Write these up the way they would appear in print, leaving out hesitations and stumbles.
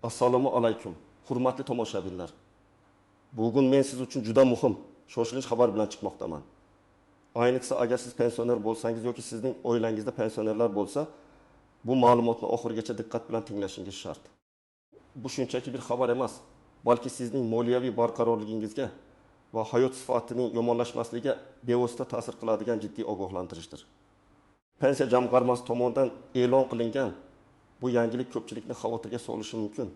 Assalomu alaykum. Hurmatli tomoshabinlar. Bugun men siz uchun juda muhim, shoshilinch xabar bilan chiqmoqdaman. Ayniqsa agar siz pensioner bo'lsangiz yoki sizning oilangizda pensionerlar bo'lsa, bu ma'lumotni oxirigacha diqqat bilan tinglashingiz shart. Bu shunchaki bir xabar emas, balki sizning moliyaviy barqarorligingizga va hayot sifatining yomonlashmasligiga bevosita ta'sir qiladigan jiddiy ogohlantirishdir. Pensiya jamg'armasi tomonidan e'lon qilingan bu yangilik ko'pchilikni xavotirga solishi mumkin.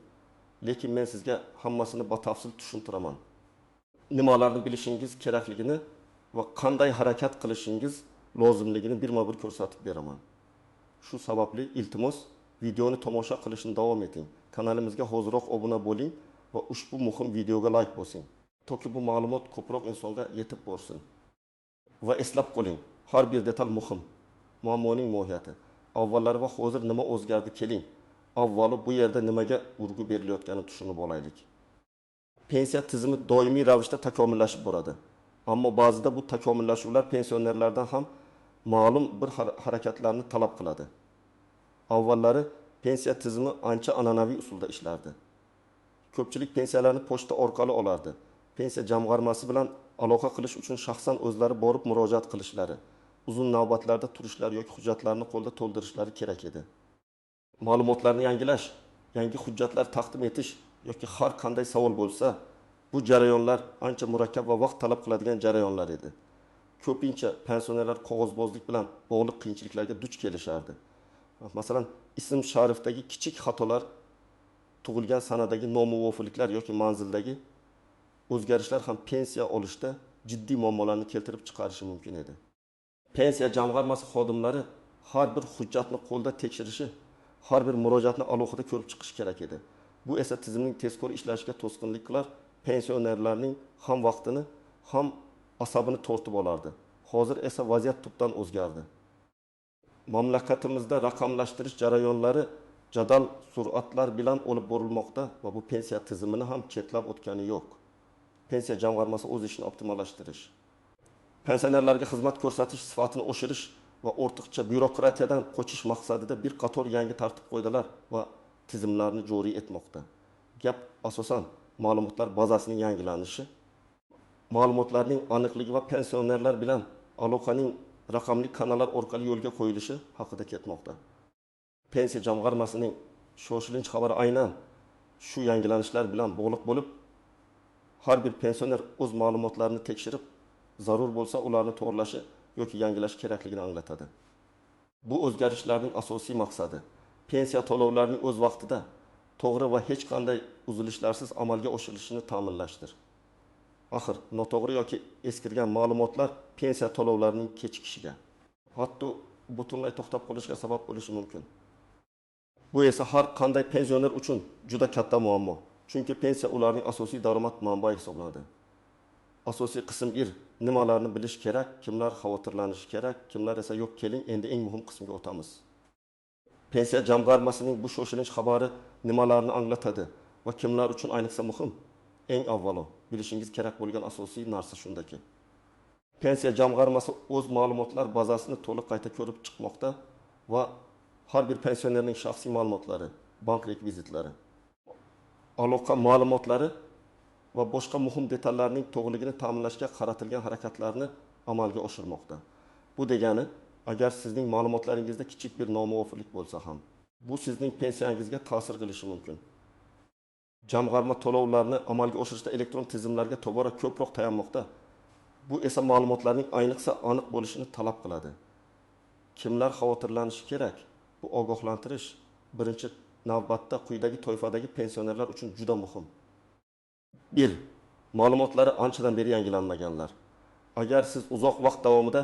Lekin men sizga hammasini batafsil tushuntiraman. Nimalarni bilishingiz kerakligini va qanday harakat qilishingiz lozimligini birma-bir ko'rsatib beraman. Shu sababli iltimos videoni tomosha qilishni davom eting. Kanalimizga hoziroq obuna bo'ling va ushbu muhim videoga like bosing. Toki bu ma'lumot ko'proq insonga yetib borsin. Va eslab qoling, har bir detal muhim. Muammoning mohiyati. Avvallari va hozir nima o'zgardi keling. Avvalo bu yerda nimaga urg'u berilayotganini tushunib olaylik. Pensiya tizimi doimiy ravishda takomillashib boradi. Ammo ba'zida bu takomillashuvlar pensionerlardan ham ma'lum bir harakatlarni talab qiladi. Avvallari pensiya tizimi ancha an'anaviy usulda ishlardi. Ko'pchilik pensiyalarni pochta orqali olardi. Pensiya jamg'armasi bilan aloqa qilish uchun shaxsan o'zlari borib murojaat qilishlari, uzun navbatlarda turishlari yoki hujjatlarni qo'lda to'ldirishlari kerak edi. Ma'lumotlarni yangilash, yangi hujjatlar taqdim etish yoki har qanday savol bo'lsa, bu jarayonlar ancha murakkab va vaqt talab qiladigan jarayonlar edi. Ko'pincha pensionerlar qog'ozbozlik bilan bog'liq qiyinchiliklarga duch kelishardi. Masalan, ism sharifdagi kichik xatolar, tug'ilgan sanadagi nomuvofiqliklar yoki manzildagi o'zgarishlar ham pensiya olishda jiddiy muammolarni keltirib chiqarishi mumkin edi. Pensiya jamg'armasi xodimlari har bir hujjatni qo'lda tekshirishi, har bir murojaatni alohida ko'rib chiqish kerak edi. Bu esa tizimning tezkor ishlashiga to'sqinlik qilar, pensionerlarning ham vaqtini, ham asabini tortib olardi. Hozir esa vaziyat tubdan o'zgardi. Mamlakatimizda raqamlashtirish jarayonlari jadal sur'atlar bilan olib borilmoqda va bu pensiya tizimini ham chetlab o'tgani yo'q. Pensiya jamg'armasi o'z ishini optimallashtirish, pensionerlarga xizmat ko'rsatish sifatini oshirish va ortiqcha byurokratiyadan qochish maqsadida bir qator yangi tartib-qoidalar va tizimlarni joriy etmoqda. Gap asosan ma'lumotlar bazasining yangilanishi, ma'lumotlarning aniqligi va pensionerlar bilan aloqaning raqamli kanallar orqali yo'lga qo'yilishi haqida ketmoqda. Pensiya jamg'armasining shoshilinch xabari aynan shu yangilanishlar bilan bog'liq bo'lib, har bir pensioner o'z ma'lumotlarini tekshirib, zarur bo'lsa ularni to'g'rilashi yoki yangilash kerakligini anglatadi. Bu o'zgarishlarning asosiy maqsadi pensiya to'lovlarining o'z vaqtida, to'g'ri va hech qanday uzilishlarsiz amalga oshirilishini ta'minlashdir. Axir, noto'g'ri yoki eskirgan ma'lumotlar pensiya to'lovlarining kechikishiga, hatto butunlay to'xtab qolishiga sabab bo'lishi mumkin. Bu esa har qanday pensioner uchun juda katta muammo. Chunki pensiya ularning asosiy daromad manbai hisoblanadi. Asosiy qism 1. Nimalarni bilish kerak, kimlar xavotirlanishi kerak, kimlar esa yo'q. Keling, endi eng muhim qismga o'tamiz. Pensiya jamg'armasining bu shoshilinch xabari nimalarni anglatadi va kimlar uchun ayniqsa muhim? Eng avvalo, bilishingiz kerak bo'lgan asosiy narsa shundaki, pensiya jamg'armasi o'z ma'lumotlar bazasini to'liq qayta ko'rib chiqmoqda va har bir pensionerning shaxsiy ma'lumotlari, bank rekvizitlari, aloqa ma'lumotlari va boshqa muhim detallarning to'g'riligini ta'minlashga qaratilgan harakatlarni amalga oshirmoqda. Bu degani, agar sizning ma'lumotlaringizda kichik bir nomuvofiqlik bo'lsa ham, bu sizning pensiyangizga ta'sir qilishi mumkin. Jamg'arma to'lovlarni amalga oshirishda elektron tizimlarga tobora ko'proq tayanmoqda. Bu esa ma'lumotlarning ayniqsa aniq bo'lishini talab qiladi. Kimlar xavotirlanishi kerak? Bu ogohlantirish birinchi navbatda quyidagi toifadagi pensionerlar uchun juda muhim. 1. Ma'lumotlari anchadan beri yangilanmaganlar. Agar siz uzoq vaqt davomida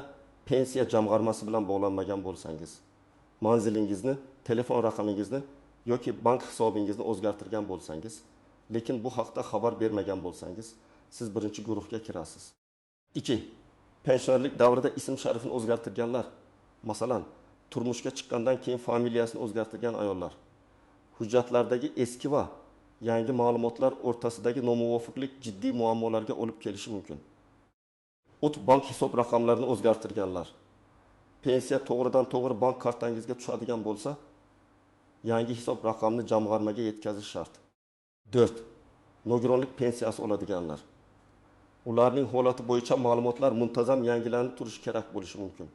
pensiya jamg'armasi bilan bog'lanmagan bo'lsangiz, manzilingizni, telefon raqamingizni yoki bank hisobingizni o'zgartirgan bo'lsangiz, lekin bu haqda xabar bermagan bo'lsangiz, siz birinchi guruhga kirasiz. 2. Pensionerlik davrida ism sharifini o'zgartirganlar, masalan, turmushga chiqqandan keyin familiyasini o'zgartirgan ayollar, hujjatlardagi eski va yangi ma'lumotlar o'rtasidagi nomuvofiqlik jiddiy muammolarga olib kelishi mumkin. Bank hisob raqamlarini o'zgartirganlar, pensiya to'g'ridan-to'g'ri bank kartangizga tushadigan bo'lsa, yangi hisob raqamini jamg'armaga yetkazish shart. 4. Nogironlik pensiyasi oladiganlar. Ularning holati bo'yicha ma'lumotlar muntazam yangilanib turishi kerak bo'lishi mumkin.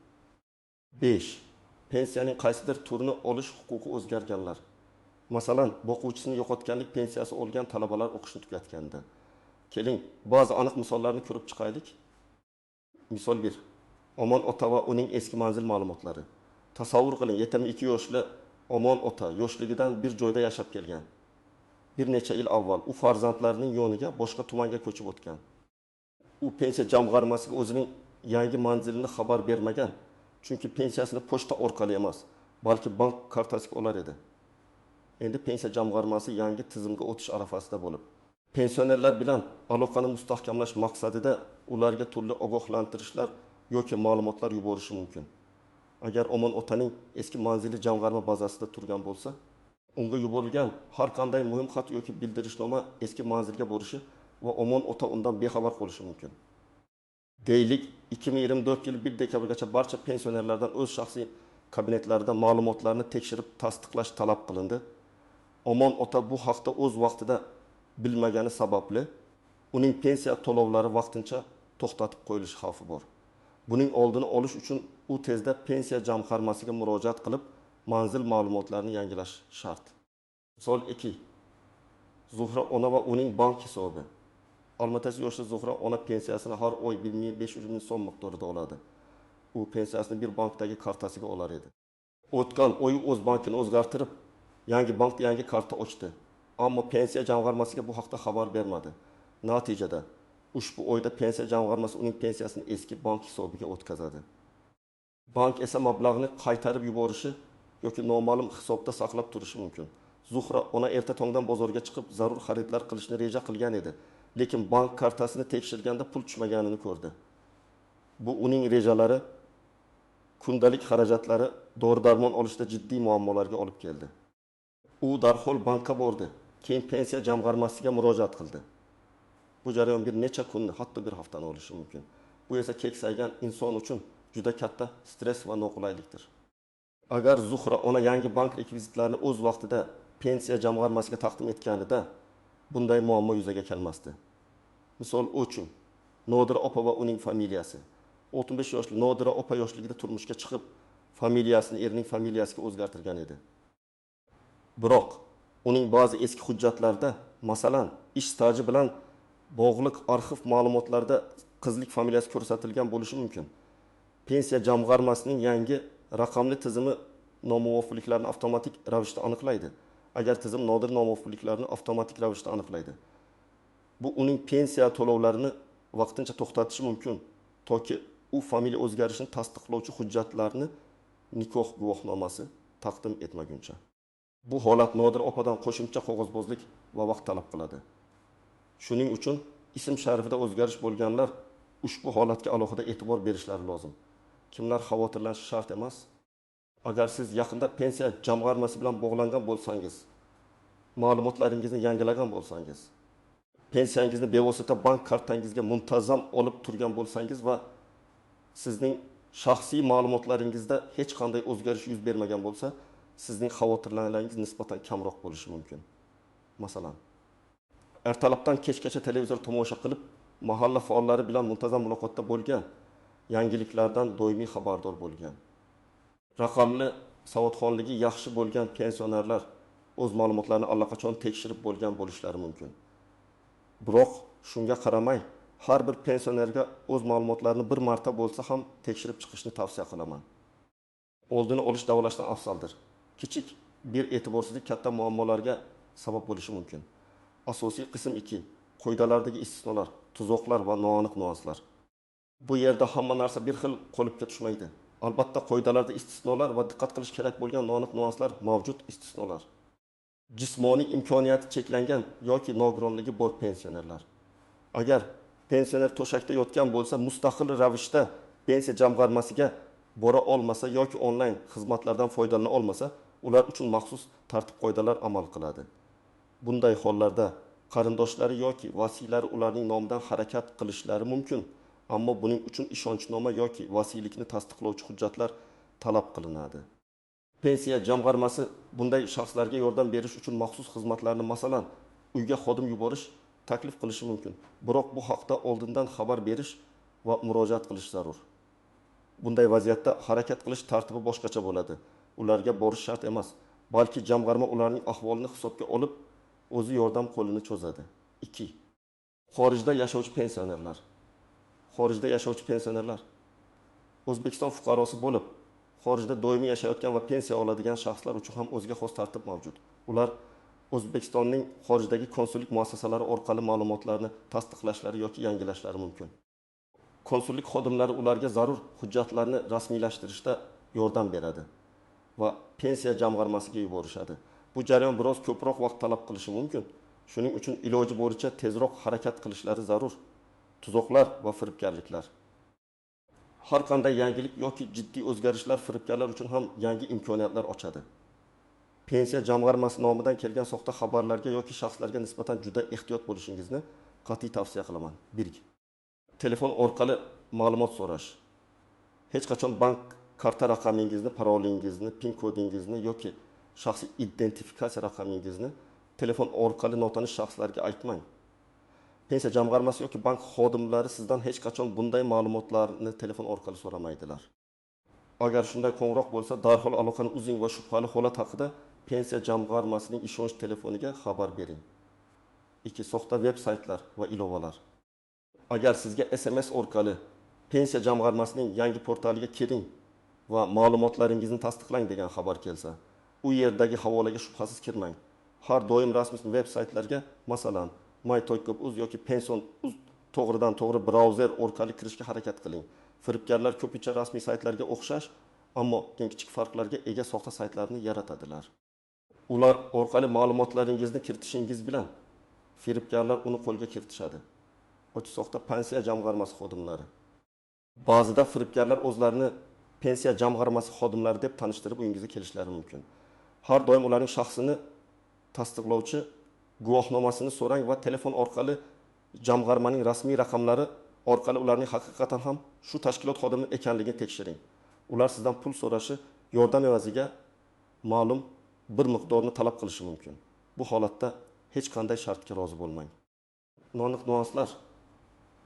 5. Pensiyaning qaysidir turini olish huquqi o'zgarganlar. Masalan, boquvchisini yo'qotganlik pensiyasi olgan talabalar o'qishni tugatganda. Keling, ba'zi aniq misollarni ko'rib chiqaylik. Misol 1. Omon ota va uning eski manzil ma'lumotlari. Tasavvur qiling, 72 yoshli Omon ota yoshligidan bir joyda yashab kelgan. Bir necha yil avval u farzandlarining yoniga boshqa tumanga ko'chib o'tgan. U pensiya jamg'armasiga o'zining yangi manzilini xabar bermagan. Chunki pensiyasini pochta orqali emas, balki bank kartasiga olar edi. Endi pensiya jamg'armasi yangi tizimga o'tish arafasida bo'lib, pensionerlar bilan aloqani mustahkamlash maqsadida ularga turli ogohlantirishlar yoki ma'lumotlar yuborishi mumkin. Agar Omon otaning eski manzili jamg'arma bazasida turgan bo'lsa, unga yuborilgan har qanday muhim xat yoki bildirishnoma eski manzilga borishi va Omon ota undan bexabar qolishi mumkin. Deylik, 2024 yil 1 dekabrgacha barcha pensionerlardan o'z shaxsiy kabinetlarida ma'lumotlarni tekshirib tasdiqlash talab qilindi. Omon ota bu haqda o'z vaqtida bilmagani sababli uning pensiya to'lovlari vaqtincha to'xtatib qo'yilishi xavfi bor. Buning oldini olish uchun u tezda pensiya jamg'armasiga murojaat qilib, manzil ma'lumotlarini yangilash shart. Misol 2. Zuhra ona va uning bank hisobi. Olmaotachi yoshli Zuhra ona pensiyasini har oy 1500 ming so'm miqdorida oladi. U pensiyasini bir bankdagi kartasiga olar edi. O'tgan oy o'z bankini o'zgartirib, yangi bankda yangi karta ochdi. Ammo pensiya jamg'armasiga bu haqda xabar bermadi. Natijada ushbu oyda pensiya jamg'armasi uning pensiyasini eski bank hisobiga o'tkazadi. Bank esa mablag'ni qaytarib yuborishi yoki noma'lum hisobda saqlab turishi mumkin. Zuhra ona erta tongdan bozorga chiqib zarur xaridlar qilishni reja qilgan edi, lekin bank kartasini tekshirganda pul tushmaganini ko'rdi. Bu uning rejalari, kundalik xarajatlari, dori-darmon olishda jiddiy muammolarga olib keldi. U darhol bankka bordi, keyin pensiya jamg'armasiga murojaat qildi. Bu jarayon bir necha kunni, hatto bir haftani olishi mumkin. Bu esa keksaygan inson uchun juda katta stress va noqulaylikdir. Agar Zuhra ona yangi bank rekvizitlarini o'z vaqtida pensiya jamg'armasiga taqdim etganida bunday muammo yuzaga kelmasdi. Misol uchun, Nodira opa va uning familiyasi. 65 yoshli Nodira opa yoshligida turmushga chiqib, familiyasini erining familiyasiga o'zgartirgan edi. Biroq uning ba'zi eski hujjatlarda, masalan, ish staji bilan bog'liq arxiv ma'lumotlarda qizlik familiyasi ko'rsatilgan bo'lishi mumkin. Pensiya jamg'armasining yangi raqamli tizimi nomuvofiqliklarni avtomatik ravishda aniqlaydi. Agar tizim nodir nomuvofiqliklarni avtomatik ravishda aniqlaydi, bu uning pensiya to'lovlarini vaqtincha to'xtatishi mumkin, toki u familiya o'zgarishini tasdiqlovchi hujjatlarni nikoh guvohnomasi taqdim etmaguncha. Bu holat Nodir opadan qo'shimcha qog'ozbozlik va vaqt talab qiladi. Shuning uchun ism sharifida o'zgarish bo'lganlar ushbu holatga alohida e'tibor berishlari lozim. Kimlar xavotirlanishi shart emas. Agar siz yaqinda pensiya jamg'armasi bilan bog'langan bo'lsangiz, ma'lumotlaringizni yangilagan bo'lsangiz, pensiyangizni bevosita bank kartangizga muntazam olib turgan bo'lsangiz va sizning shaxsiy ma'lumotlaringizda hech qanday o'zgarish yuz bermagan bo'lsa, sizning xavotirlanlaringiz nisbatan kamroq bo'lishi mumkin. Masalan, ertalabdan kechgacha televizor tomosha qilib, mahalla faollari bilan muntazam muloqotda bo'lgan, yangiliklardan doimiy xabardor bo'lgan, raqamli savodxonligi yaxshi bo'lgan pensionerlar o'z ma'lumotlarini allaqachon tekshirib bo'lgan bo'lishlari mumkin. Biroq shunga qaramay, har bir pensionerga o'z ma'lumotlarini bir marta bo'lsa ham tekshirib chiqishni tavsiya qilaman. Oldini olish davolashdan afzaldir. Kichik bir e'tiborsizlik katta muammolarga sabab bo'lishi mumkin. Asosiy qism 2. Qoidalardagi istisnolar, tuzoqlar va noaniq nuanslar. Bu yerda hamma narsa bir xil qolipga tushmaydi. Albatta, qoidalarda istisnolar va diqqat qilish kerak bo'lgan noaniq nuanslar mavjud istisnolar. Jismoniy imkoniyati cheklangan yoki nogironligi bor pensionerlar. Agar pensioner to'shakda yotgan bo'lsa, mustaqil ravishda pensiya jamg'armasiga bora olmasa yoki onlayn xizmatlardan foydalana olmasa, ular uchun maxsus tartib-qoidalar amal qiladi. Bunday hollarda qarindoshlari yoki vasiylari ularning nomidan harakat qilishlari mumkin, ammo buning uchun ishonchnoma yoki vasiylikni tasdiqlovchi hujjatlar talab qilinadi. Pensiya jamg'armasi bunday shaxslarga yordam berish uchun maxsus xizmatlarni, masalan, uyga xodim yuborish taklif qilishi mumkin. Biroq bu haqda oldindan xabar berish va murojaat qilish zarur. Bunday vaziyatda harakat qilish tartibi boshqacha bo'ladi. Ularga borish shart emas, balki jamg'arma ularning ahvolini hisobga olib, o'zi yordam qo'lini cho'zadi. 2. Xorijda yashovchi pensionerlar. Xorijda yashovchi pensionerlar O'zbekiston fuqarosi bo'lib, xorijda doimiy yashayotgan va pensiya oladigan shaxslar uchun ham o'ziga xos tartib mavjud. Ular O'zbekistonning xorijdagi konsullik muassasalari orqali ma'lumotlarni tasdiqlashlari yoki yangilashlari mumkin. Konsullik xodimlari ularga zarur hujjatlarni rasmiylashtirishda yordam beradi va pensiya jamg'armasiga yuborishadi. Bu jarayon biroz ko'proq vaqt talab qilishi mumkin. Shuning uchun iloji boricha tezroq harakat qilishlari zarur. Tuzoqlar va firibgarliklar. Har qanday yangilik yoki jiddiy o'zgarishlar firibgarlar uchun ham yangi imkoniyatlar ochadi. Pensiya jamg'armasi nomidan kelgan soxta xabarlarga yoki shaxslarga nisbatan juda ehtiyot bo'lishingizni qat'iy tavsiya qilaman. 1. Telefon orqali ma'lumot so'rash. Hech qachon bank karta raqamingizni, parolingizni, pin kodingizni yoki shaxsiy identifikatsiya raqamingizni telefon orqali notanish shaxslarga aytmang. Pensiya jamg'armasi yoki bank xodimlari sizdan hech qachon bunday ma'lumotlarni telefon orqali so'ramaydilar. Agar shunday qo'ng'iroq bo'lsa, darhol aloqani uzing va shubhali holat haqida pensiya jamg'armasining ishonch telefoniga xabar bering. 2. Soxta veb-saytlar va ilovalar. Agar sizga SMS orqali pensiya jamg'armasining yangi portaliga kiring va ma'lumotlaringizni tasdiqlang degan xabar kelsa, u yerdagi havolaga shubhasiz kirmang. Har doim rasmiy veb-saytlarga, masalan, my.uz yoki pension.uz to'g'ridan-to'g'ri brauzer orqali kirishga harakat qiling. Firibgarlar ko'pincha rasmiy saytlarga o'xshash, ammo kichik farqlarga ega soxta saytlarni yaratadilar. Ular orqali ma'lumotlaringizni kiritishingiz bilan firibgarlar uni qo'lga kiritishadi. Ochiq soxta pensiya jamg'armasi xodimlari. Ba'zida firibgarlar o'zlarini pensiya jamg'armasi xodimlari deb tanishtirib uyingizga kelishlari mumkin. Har doim ularning shaxsini tasdiqlovchi guvohnomasini so'rang va telefon orqali jamg'armaning rasmiy raqamlari orqali ularning haqiqatan ham shu tashkilot xodimi ekanligini tekshiring. Ular sizdan pul so'rashi, yordam evaziga ma'lum bir miqdorni talab qilishi mumkin. Bu holatda hech qanday shartga rozi bo'lmang. Noaniq nuanslar,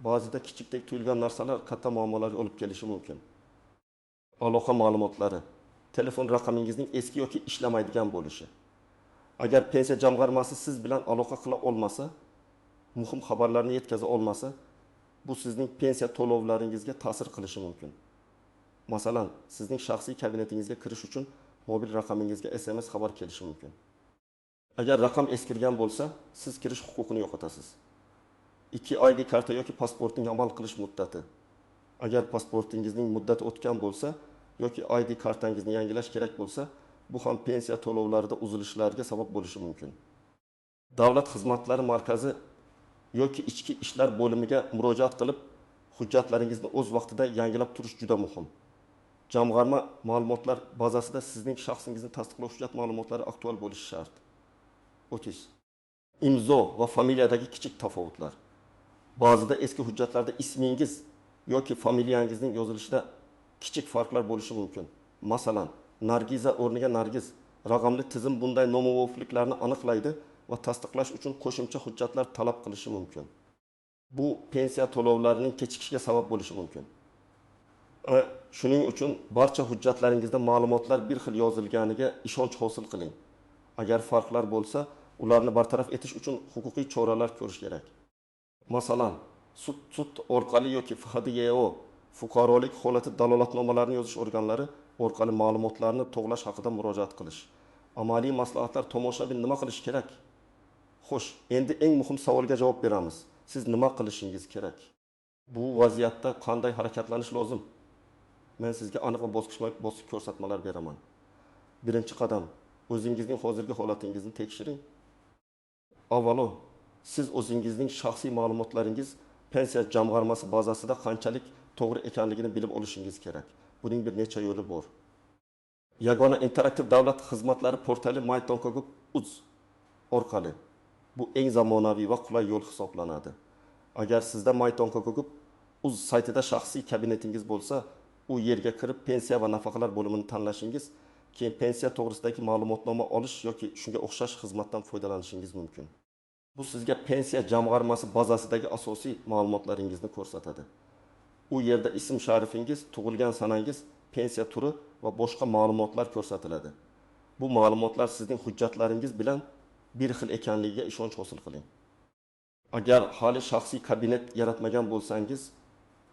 ba'zida kichikdek tuyulgan narsalar katta muammolarga olib kelishi mumkin. Aloqa ma'lumotlari, telefon raqamingizning eski yoki ishlamaydigan bo'lishi. Agar pensiya jamg'armasi siz bilan aloqa qila olmasa, muhim xabarlarni yetkaza olmasa, bu sizning pensiya to'lovlaringizga ta'sir qilishi mumkin. Masalan, sizning shaxsiy kabinetingizga kirish uchun mobil raqamingizga SMS xabar kelishi mumkin. Agar raqam eskirgan bo'lsa, siz kirish huquqini yo'qotasiz. 2 ID karta yoki pasportning amal qilish muddati. Agar pasportingizning muddati o'tgan bo'lsa yoki ID kartangizni yangilash kerak bo'lsa, bu ham pensiya to'lovlarida uzilishlarga sabab bo'lishi mumkin. Davlat xizmatlari markazi yoki ichki ishlar bo'limiga murojaat qilib, hujjatlaringizni o'z vaqtida yangilab turish juda muhim. Jamg'arma ma'lumotlar bazasida sizning shaxsingizni tasdiqlovchi hujjat ma'lumotlari aktual bo'lishi shart. 30. Imzo va familiyadagi kichik tafovutlar. Ba'zida eski hujjatlarda ismingiz yoki familiyangizning yozilishida kichik farqlar bo'lishi mumkin. Masalan, Nargiza o'rniga Nargiz. Raqamli tizim bunday nomuvofiqliklarni aniqlaydi va tasdiqlash uchun qo'shimcha hujjatlar talab qilishi mumkin. Bu pensiya to'lovlarining kechikishiga sabab bo'lishi mumkin. Shuning uchun barcha hujjatlaringizda ma'lumotlar bir xil yozilganiga ishonch hosil qiling. Agar farqlar bo'lsa, ularni bartaraf etish uchun huquqiy choralar ko'rish kerak. Masalan, sud orqali yoki FHDYO fuqarolik holati dalolatnomalarini yozish organlari orqali ma'lumotlarni to'g'lash haqida murojaat qilish. Amaliy maslahatlar tomoshabin nima qilish kerak? Xo'sh, endi eng muhim savolga javob beramiz. Siz nima qilishingiz kerak? Bu vaziyatda qanday harakatlanish lozim? Men sizga aniq va bosqichma-bosqich ko'rsatmalar beraman. Birinchi qadam, o'zingizning hozirgi holatingizni tekshiring. Avvalo, siz o'zingizning shaxsiy ma'lumotlaringiz pensiya jamg'armasi bazasida qanchalik to'g'ri ekanligini bilib olishingiz kerak. Buning bir necha yo'li bor. Yagona interaktiv davlat xizmatlari portali my.uz orqali. Bu eng zamonaviy va qulay yo'l hisoblanadi. Agar sizda my.uz saytida shaxsiy kabinetingiz bo'lsa, u yerga kirib pensiya va nafaqalar bo'limini tanlashingiz, keyin pensiya to'g'risidagi ma'lumotnoma olish yoki shunga o'xshash xizmatdan foydalanishingiz mumkin. Bu sizga pensiya jamg'armasi bazasidagi asosiy ma'lumotlaringizni ko'rsatadi. U yerda ism sharifingiz, tug'ilgan sanangiz, pensiya turi va boshqa ma'lumotlar ko'rsatiladi. Bu ma'lumotlar sizning hujjatlaringiz bilan bir xil ekanligiga ishonch hosil qiling. Agar hali shaxsiy kabinet yaratmagan bo'lsangiz,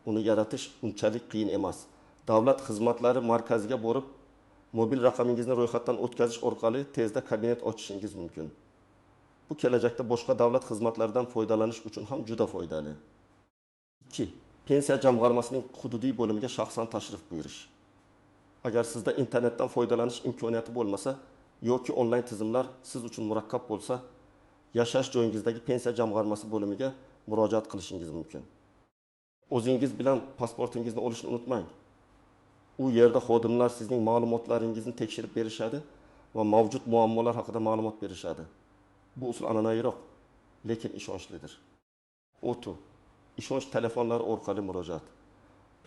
uni yaratish unchalik qiyin emas. Davlat xizmatlari markaziga borib, mobil raqamingizni ro'yxatdan o'tkazish orqali tezda kabinet ochishingiz mumkin. Bu kelajakda boshqa davlat xizmatlaridan foydalanish uchun ham juda foydali. 2. Pensiya jamg'armasining hududiy bo'limiga shaxsan tashrif buyurish. Agar sizda internetdan foydalanish imkoniyati bo'lmasa yoki onlayn tizimlar siz uchun murakkab bo'lsa, yashash joyingizdagi pensiya jamg'armasi bo'limiga murojaat qilishingiz mumkin. O'zingiz bilan pasportingizni olishni unutmang. U yerda xodimlar sizning ma'lumotlaringizni tekshirib berishadi va mavjud muammolar haqida ma'lumot berishadi. Bu usul an'anaviroq, lekin ishonchlidir. O'tu, ishonch telefonlari orqali murojaat.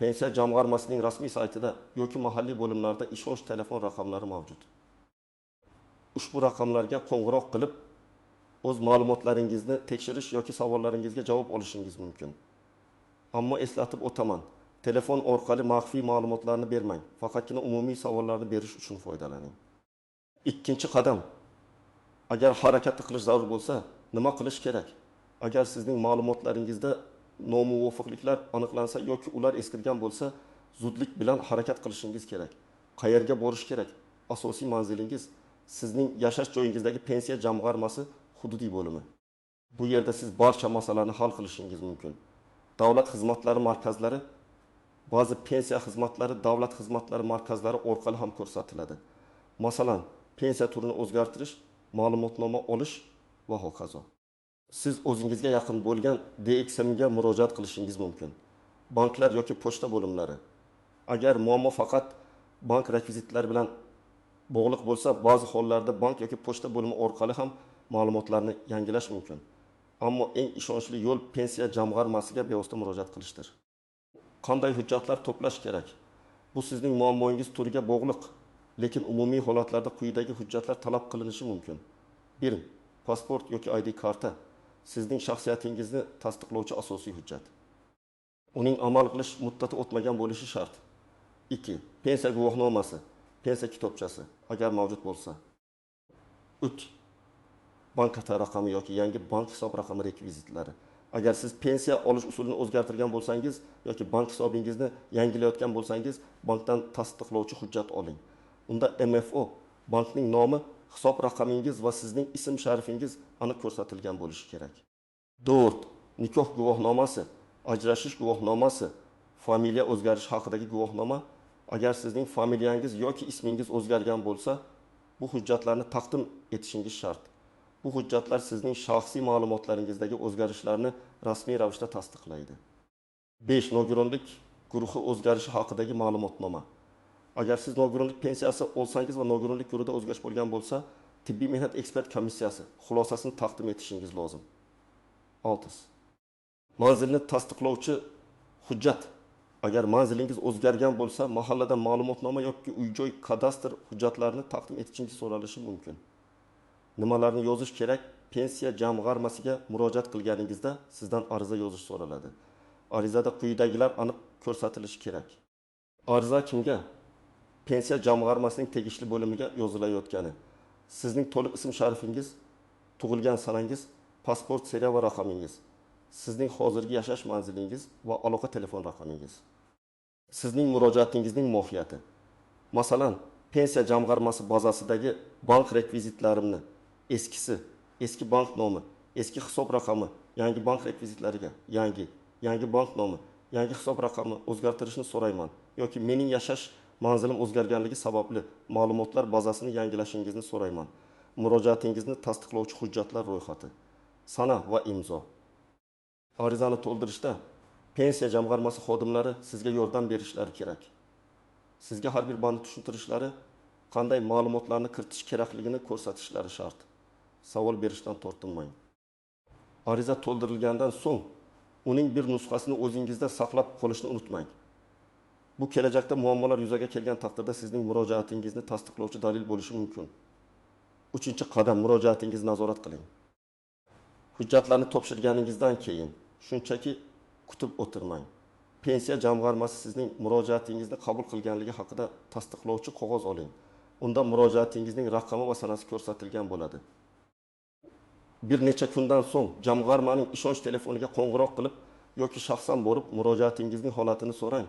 Pensiya jamg'armasining rasmiy saytida yoki mahalliy bo'limlarda ishonch telefon raqamlari mavjud. Ushbu raqamlarga qo'ng'iroq qilib, o'z ma'lumotlaringizni tekshirish yoki savollaringizga javob olishingiz mumkin. Ammo eslatib o'taman, telefon orqali maxfiy ma'lumotlarni bermang, faqatgina umumiy savollarni berish uchun foydalaning. Ikkinchi qadam. Agar harakat qilish zarur bo'lsa, nima qilish kerak? Agar sizning ma'lumotlaringizda nomuvofiqliklar aniqlansa yoki ular eskirgan bo'lsa, zudlik bilan harakat qilishingiz kerak. Qayerga borish kerak? Asosiy manzilingiz sizning yashash joyingizdagi pensiya jamg'armasi hududiy bo'limi. Bu yerda siz barcha masalalarni hal qilishingiz mumkin. Davlat xizmatlari markazlari, ba'zi pensiya xizmatlari davlat xizmatlari markazlari orqali ham ko'rsatiladi. Masalan, pensiya turini o'zgartirish, ma'lumotnoma olish va hokazo. Siz o'zingizga yaqin bo'lgan DXMga murojaat qilishingiz mumkin. Banklar yoki pochta bo'limlari. Agar muammo faqat bank rekvizitlari bilan bog'liq bo'lsa, ba'zi hollarda bank yoki pochta bo'limi orqali ham ma'lumotlarni yangilash mumkin. Ammo eng ishonchli yo'l pensiya jamg'armasiga bevosita murojaat qilishdir. Qanday hujjatlar to'plash kerak? Bu sizning muammongiz turiga bog'liq, lekin umumiy holatlarda quyidagi hujjatlar talab qilinishi mumkin. 1. Pasport yoki ID karta. Sizning shaxsiyatingizni tasdiqlovchi asosiy hujjat. Uning amal qilish muddati o'tmagan bo'lishi shart. 2. Pensiya guvohnomasi, pensiya kitobchasi, agar mavjud bo'lsa. 3. Bank karta raqami yoki yangi bank hisob raqami rekvizitlari. Agar siz pensiya olish usulini o'zgartirgan bo'lsangiz yoki bank hisobingizni yangilayotgan bo'lsangiz, bankdan tasdiqlovchi hujjat oling. Unda MFO, bankning nomi, hisob raqamingiz va sizning ism sharifingiz aniq ko'rsatilgan bo'lishi kerak. 4. Nikoh guvohnomasi, ajrashish guvohnomasi, familiya o'zgarishi haqidagi guvohnoma. Agar sizning familiyangiz yoki ismingiz o'zgargan bo'lsa, bu hujjatlarni taqdim etishingiz shart. Bu hujjatlar sizning shaxsiy ma'lumotlaringizdagi o'zgarishlarni rasmiy ravishda tasdiqlaydi. 5. Nogironlik guruhi o'zgarishi haqidagi ma'lumotnoma. Agar siz nogironlik pensiyasi olsangiz va nogironlik guruhida o'zgarish bo'lgan bo'lsa, tibbiy mehnat ekspert komissiyasi xulosasini taqdim etishingiz lozim. 6. Manzilni tasdiqlovchi hujjat. Agar manzilingiz o'zgargan bo'lsa, mahallada ma'lumotnoma yoki uy-joy kadastr hujjatlarini taqdim etishingiz so'ralishi mumkin. Nimalarni yozish kerak? Pensiya jamg'armasiga murojaat qilganingizda sizdan ariza yozish so'raladi. Arizada quyidagilar aniq ko'rsatilishi kerak. Ariza kimga? Pensiya jamg'armasining tegishli bo'limiga yozilayotgani. Sizning to'liq ism sharifingiz, tug'ilgan sanangiz, pasport seriya va raqamingiz, sizning hozirgi yashash manzilingiz va aloqa telefon raqamingiz. Sizning murojaatingizning mohiyati. Masalan, pensiya jamg'armasi bazasidagi bank rekvizitlarimni eski bank nomi, eski hisob raqami, yangi bank rekvizitlariga yangi bank nomi, yangi hisob raqami o'zgartirishni so'rayman yoki mening yashash manzilim o'zgarganligi sababli ma'lumotlar bazasini yangilashingizni so'rayman. Murojaatingizni tasdiqlovchi hujjatlar ro'yxati, sana va imzo. Arizani to'ldirishda pensiya jamg'armasi xodimlari sizga yordam berishlari kerak. Sizga har bir bandni tushuntirishlari, qanday ma'lumotlarni kiritish kerakligini ko'rsatishlari shart. Savol berishdan tortinmang. Ariza to'ldirilgandan so'ng uning bir nusxasini o'zingizda saqlab qolishni unutmang. Bu kelajakda muammolar yuzaga kelgan taqdirda sizning murojaatingizni tasdiqlovchi dalil bo'lishi mumkin. 3. Qadam, murojaatingizni nazorat qiling. Hujjatlarni topshirganingizdan keyin shunchaki kutib o'tirmang. Pensiya jamg'armasi sizning murojaatingizni qabul qilganligi haqida tasdiqlovchi qog'oz oling. Unda murojaatingizning raqami va sanasi ko'rsatilgan bo'ladi. Bir necha kundan so'ng jamg'armaning ishonch telefoniga qo'ng'iroq qilib yoki shaxsan borib murojaatingizning holatini so'rang.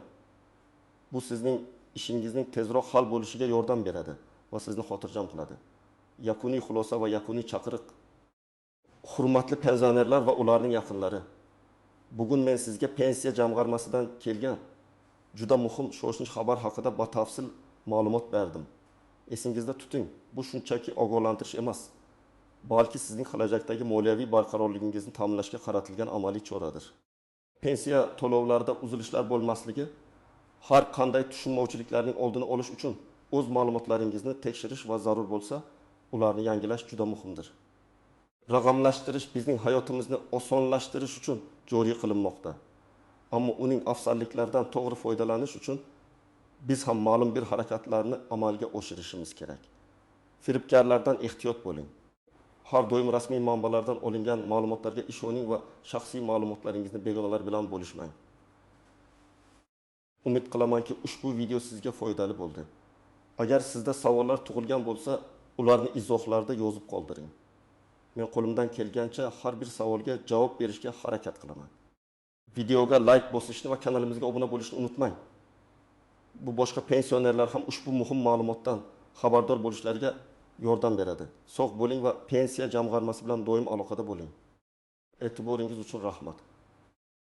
Bu sizning ishingizning tezroq hal bo'lishiga yordam beradi va sizni xotirjam qiladi. Yakuniy xulosa va yakuniy chaqiriq. Hurmatli pensionerlar va ularning yaqinlari. Bugun men sizga pensiya jamg'armasidan kelgan juda muhim shoshilinch xabar haqida batafsil ma'lumot berdim. Esingizda tuting, bu shunchaki ogohlantirish emas, balki sizning kelajakdagi moliyaviy barqarorligingizni ta'minlashga qaratilgan amaliy choradir. Pensiya to'lovlarida uzilishlar bo'lmasligi har qanday tushunmovchiliklarning oldini olish uchun o'z ma'lumotlaringizni tekshirish va zarur bo'lsa, ularni yangilash juda muhimdir. Raqamlashtirish bizning hayotimizni osonlashtirish uchun joriy qilinmoqda. Ammo uning afzalliklaridan to'g'ri foydalanish uchun biz ham ma'lum bir harakatlarni amalga oshirishimiz kerak. Firibgarlardan ehtiyot bo'ling. Har doim rasmiy manbalardan olingan ma'lumotlarga ishoning va shaxsiy ma'lumotlaringizni begonalar bilan bo'lishmang. Umid qilamanki, ushbu video sizga foydali bo'ldi. Agar sizda savollar tug'ilgan bo'lsa, ularni izohlarda yozib qoldiring. Men qo'limdan kelgancha har bir savolga javob berishga harakat qilaman. Videoga like bosishni va kanalimizga obuna bo'lishni unutmang. Bu boshqa pensionerlar ham ushbu muhim ma'lumotdan xabardor bo'lishlariga yordam beradi. Sog' bo'ling va pensiya jamg'armasi bilan doim aloqada bo'ling. E'tiboringiz uchun rahmat.